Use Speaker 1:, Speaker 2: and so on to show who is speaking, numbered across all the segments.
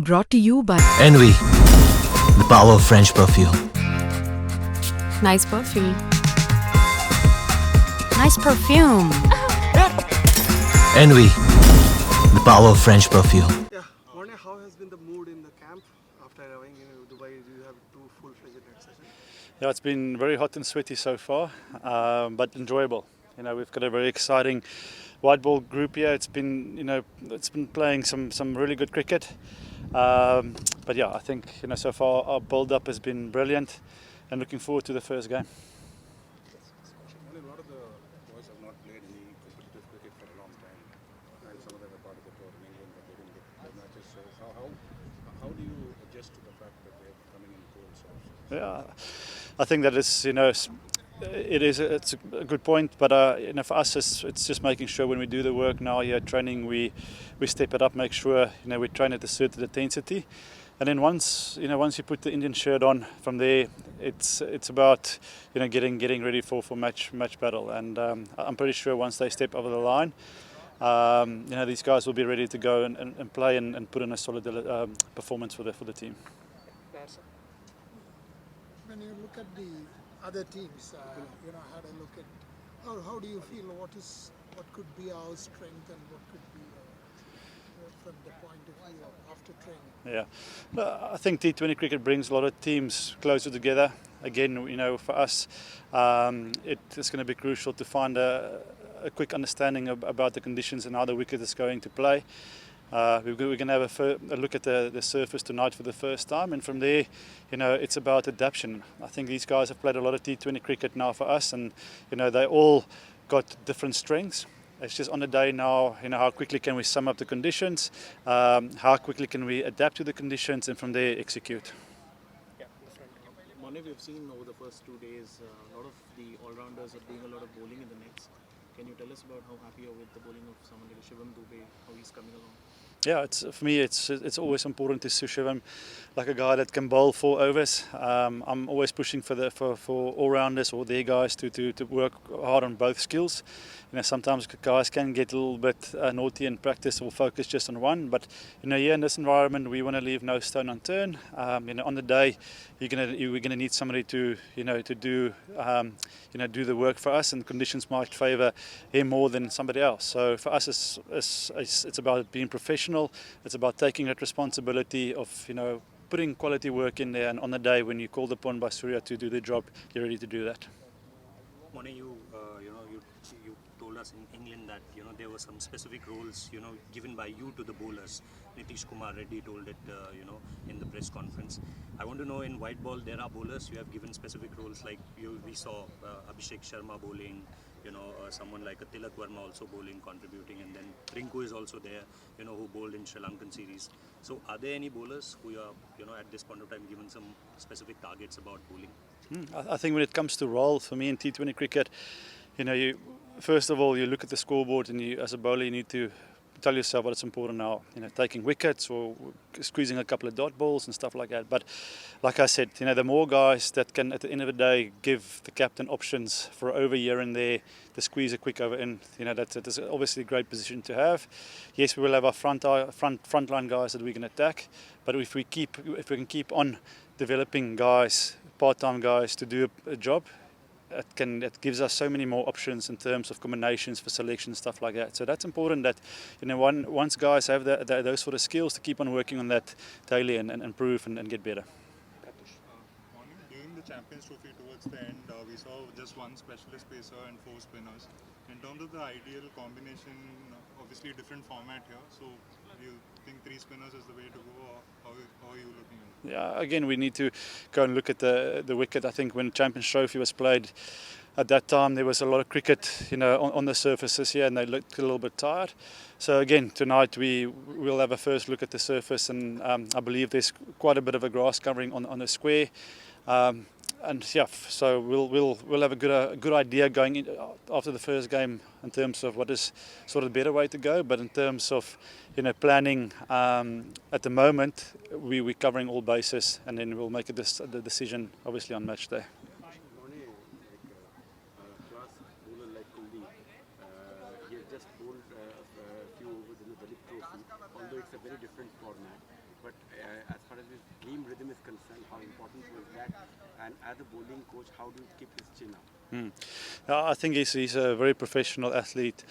Speaker 1: Brought to you by
Speaker 2: Envy, the power of French perfume.
Speaker 1: Nice perfume. Nice perfume.
Speaker 2: Envy, the power of French perfume.
Speaker 3: Yeah, Morne, how has been the mood in the camp after arriving in Dubai? Do you have two full-fledged night sessions?
Speaker 4: Yeah, it's been very hot and sweaty so far, but enjoyable. We've got a very exciting white ball group here. It's been playing some really good cricket. But yeah, I think so far our build-up has been brilliant, and looking forward to the first game.
Speaker 5: A lot of the boys have not played any competitive cricket for a long time, and some of them are part of the tour in England, but they didn't get their matches. So how do you adjust to the fact that they're coming in cold?
Speaker 4: Yeah, I think that is it's a good point, but for us it's just making sure when we do the work now here training we step it up, make sure we train at a certain intensity, and then once you put the Indian shirt on, from there it's about getting ready for match battle, and I'm pretty sure once they step over the line, these guys will be ready to go and play and put in a solid performance for the team.
Speaker 6: When you look at the other teams, had a look at how do you feel? What could be our strength and what could be from the point of view after training?
Speaker 4: Yeah, I think T20 cricket brings a lot of teams closer together. Again, for us, it's going to be crucial to find a quick understanding about the conditions and how the wicket is going to play. We're going to have a look at the surface tonight for the first time, and from there, it's about adaptation. I think these guys have played a lot of T20 cricket now for us, and they all got different strengths. It's just on the day now, how quickly can we sum up the conditions, how quickly can we adapt to the conditions, and from there execute.
Speaker 7: Morne, we've seen over the first 2 days a lot of the all-rounders are doing a lot of bowling in the nets. Can you tell us about how happy you are with the bowling of someone like Shivam Dube, how he's coming along?
Speaker 4: Yeah, for me, it's always important to see Shivam like a guy that can bowl 4 overs. I'm always pushing for all-rounders or their guys to work hard on both skills. Sometimes guys can get a little bit naughty in practice or focus just on one. But here in this environment, we want to leave no stone unturned. On the day, we're gonna need somebody to do the work for us, and conditions might favour him more than somebody else. So for us, it's about being professional. It's about taking that responsibility of putting quality work in there, and on the day when you're called upon by Surya to do the job, you're ready to do that.
Speaker 8: Morne, you told us in England that there were some specific roles given by you to the bowlers. Nitish Kumar Reddy told it in the press conference. I want to know, in white ball there are bowlers you have given specific roles, like we saw Abhishek Sharma bowling, someone like a Tilak Verma also bowling, contributing, and then Rinku is also there, who bowled in Sri Lankan series. So are there any bowlers who are at this point of time given some specific targets about bowling?
Speaker 4: I think when it comes to role, for me in T20 cricket, you first of all you look at the scoreboard, and as a bowler you need to tell yourself what's important now. Taking wickets or squeezing a couple of dot balls and stuff like that. But like I said, the more guys that can at the end of the day give the captain options for over here and there to squeeze a quick over in, that's obviously a great position to have. Yes, we will have our frontline guys that we can attack, but if we can keep on developing guys, part-time guys, to do a job, it gives us so many more options in terms of combinations for selection, stuff like that. So that's important that once guys have those sort of skills, to keep on working on that daily and improve and get better.
Speaker 9: During the Champions Trophy towards the end, we saw just one specialist pacer and 4 spinners. In terms of the ideal combination, obviously a different format here. So do you think 3 spinners is the way to go, or how are you looking at it?
Speaker 4: Yeah, again, we need to go and look at the wicket. I think when Champions Trophy was played, at that time there was a lot of cricket on the surfaces here, and they looked a little bit tired. So again, tonight we'll have a first look at the surface, and I believe there's quite a bit of a grass covering on the square. And yeah, so we'll have a good idea going in after the first game in terms of what is sort of the better way to go. But in terms of planning, at the moment we're covering all bases, and then we'll make the decision obviously on match day.
Speaker 5: Morne, class bowler like Kuldeep, he has just bowled a few overs in the Kuldeep Trophy, although it's a very different format. But that? And as a bowling coach, how do you keep his chin up?
Speaker 4: I think he's a very professional athlete.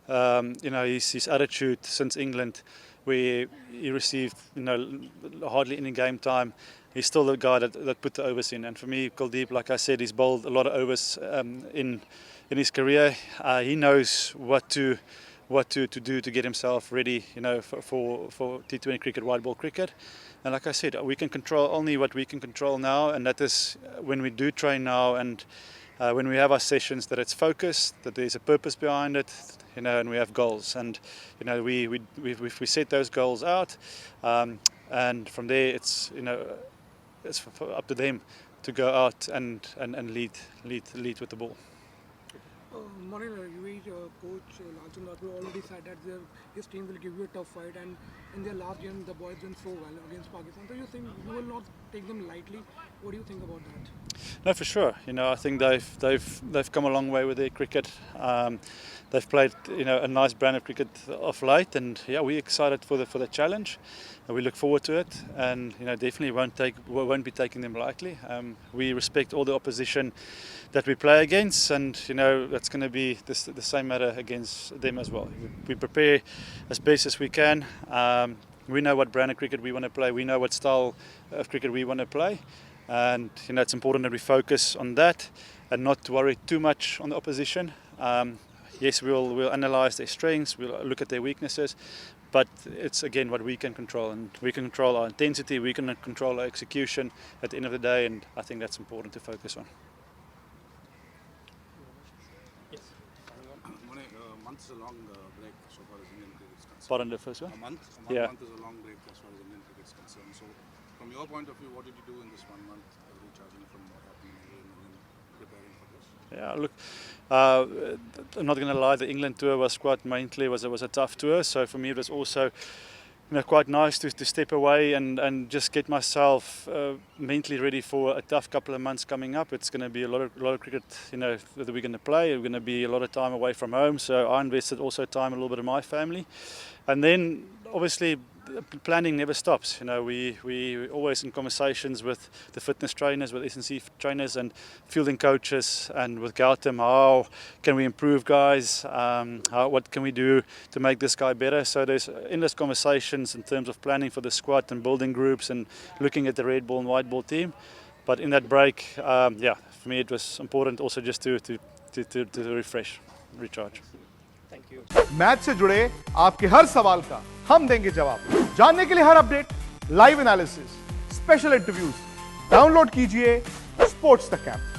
Speaker 4: His attitude since England, where he received hardly any game time, he's still the guy that put the overs in. And for me, Kuldeep, like I said, he's bowled a lot of overs in his career. He knows what to do to get himself ready, for T20 cricket, white ball cricket. And like I said, we can control only what we can control now, and that is when we do train now and when we have our sessions, that it's focused, that there's a purpose behind it, and we have goals. And we set those goals out, and from there it's up to them to go out and lead with the ball.
Speaker 10: Morne, your coach Axar Patel already said that his team will give you a tough fight, and in their last game the boys went so well against Pakistan. So you think you will not take them lightly? What do you think about that?
Speaker 4: No, for sure. I think they've come a long way with their cricket. They've played a nice brand of cricket of late, and we're excited for the challenge. We look forward to it, and definitely won't be taking them lightly. We respect all the opposition that we play against, and that's going to be the same matter against them as well. We prepare as best as we can. We know what brand of cricket we want to play. We know what style of cricket we want to play, and it's important that we focus on that and not worry too much on the opposition. Yes, we'll analyse their strengths, we'll look at their weaknesses, but it's again what we can control, and we can control our intensity, we can control our execution at the end of the day, and I think that's important to focus on.
Speaker 5: Morne, a month is a long break so far as Indian cricket is concerned.
Speaker 4: Pardon the first one?
Speaker 5: A month is a long break as far as Indian cricket is concerned. So, from your point of view, what did you do in this 1 month, recharging from what happened in England and preparing for this?
Speaker 4: Yeah, look, I'm not going to lie, the England tour was quite mentally was a tough tour. So for me, it was also quite nice to step away and just get myself mentally ready for a tough couple of months coming up. It's going to be a lot of cricket, that we're going to play. We're going to be a lot of time away from home. So I invested also time a little bit of my family, and then obviously planning never stops. We always in conversations with the fitness trainers, with S&C trainers and fielding coaches, and with Gautam, how can we improve guys? What can we do to make this guy better? So there's endless conversations in terms of planning for the squad and building groups and looking at the red ball and white ball team. But in that break, for me it was important also just to refresh, recharge.
Speaker 11: Match से जुड़े आपके हर सवाल का हम देंगे जवाब। जानने के लिए हर update, live analysis, special interviews download कीजिए स्पोर्ट्स तक ऐप।